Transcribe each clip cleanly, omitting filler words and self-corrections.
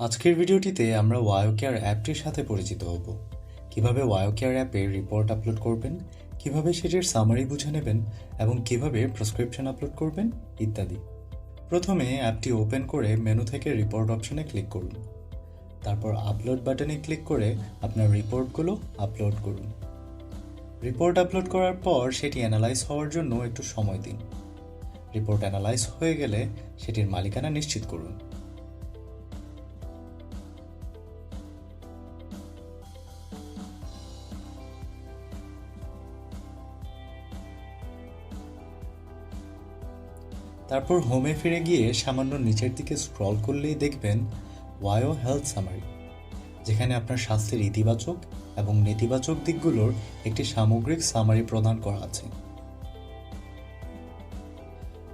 আজকের ভিডিওটিতে আমরা ওয়ায়োকেয়ার অ্যাপটির সাথে পরিচিত হব। কিভাবে ওয়ায়োকেয়ার অ্যাপে রিপোর্ট আপলোড করবেন, কিভাবে সেটির সামারি বুঝে নেবেন এবং কিভাবে প্রেসক্রিপশন আপলোড করবেন ইত্যাদি। প্রথমে অ্যাপটি ওপেন করে মেনু থেকে রিপোর্ট অপশনে ক্লিক করুন। তারপর আপলোড বাটনে ক্লিক করে আপনার রিপোর্টগুলো আপলোড করুন। রিপোর্ট আপলোড করার পর সেটি অ্যানালাইজ হওয়ার জন্য একটু সময় দিন। রিপোর্ট অ্যানালাইজ হয়ে গেলে সেটির মালিকানা নিশ্চিত করুন। তারপর হোমে ফিরে গিয়ে সামান্য নিচের দিকে স্ক্রল করলেই দেখবেন ওয়ায়ো হেলথ সামারি, যেখানে আপনার স্বাস্থ্যের ইতিবাচক এবং নেতিবাচক দিকগুলোর একটি সামগ্রিক সামারি প্রদান করা আছে।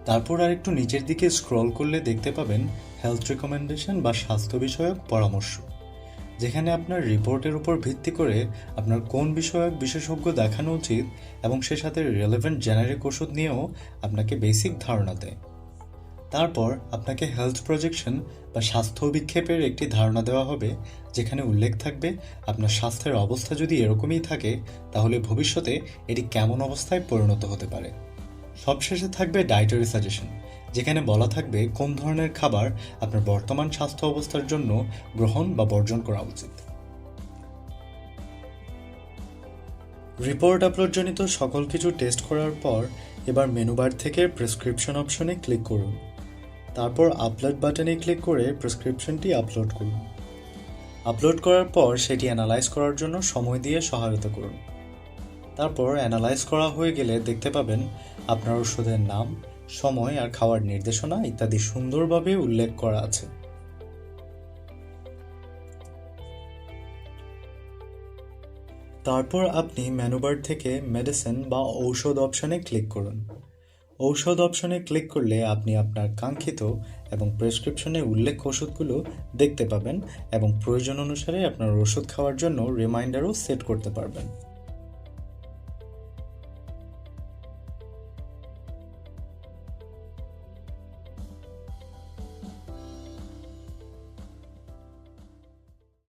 তারপর আরেকটু নিচের দিকে স্ক্রল করলে দেখতে পাবেন হেলথ রিকমেন্ডেশন বা স্বাস্থ্য বিষয়ক পরামর্শ, যেখানে আপনার রিপোর্টের উপর ভিত্তি করে আপনার কোন বিষয়ক বিশেষজ্ঞ দেখানো উচিত এবং সে সাথে রিলেভেন্ট জেনারিক ওষুধ নিয়েও আপনাকে বেসিক ধারণা দেয়। তারপর আপনাকে হেলথ প্রজেকশন বা স্বাস্থ্য অভিক্ষেপের একটি ধারণা দেওয়া হবে, যেখানে উল্লেখ থাকবে আপনার স্বাস্থ্যের অবস্থা যদি এরকমই থাকে তাহলে ভবিষ্যতে এটি কেমন অবস্থায় পরিণত হতে পারে। সবশেষে থাকবে ডায়েটারি সাজেশন, যেখানে বলা থাকবে কোন ধরনের খাবার আপনার বর্তমান স্বাস্থ্য অবস্থার জন্য গ্রহণ বা বর্জন করা উচিত। রিপোর্ট আপলোডজনিত সকল কিছু টেস্ট করার পর এবার মেনুবার থেকে প্রেসক্রিপশন অপশনে ক্লিক করুন। তারপর আপলোড বাটনে ক্লিক করে প্রেসক্রিপশনটি আপলোড করুন। আপলোড করার পর সেটি অ্যানালাইজ করার জন্য সময় দিয়ে সহায়তা করুন। তারপর অ্যানালাইজ করা হয়ে গেলে দেখতে পাবেন আপনার ওষুধের নাম, সময় আর খাওয়ার নির্দেশনা ইত্যাদি সুন্দরভাবে উল্লেখ করা আছে। তারপর আপনি মেনুবার থেকে মেডিসিন বা ঔষধ অপশনে ক্লিক করুন। ঔষধ অপশনে ক্লিক করলে আপনি আপনার কাঙ্ক্ষিত এবং প্রেসক্রিপশনে উল্লেখ ওষুধগুলো দেখতে পাবেন এবং প্রয়োজন অনুসারে আপনার ওষুধ খাওয়ার জন্য রিমাইন্ডারও সেট করতে পারবেন।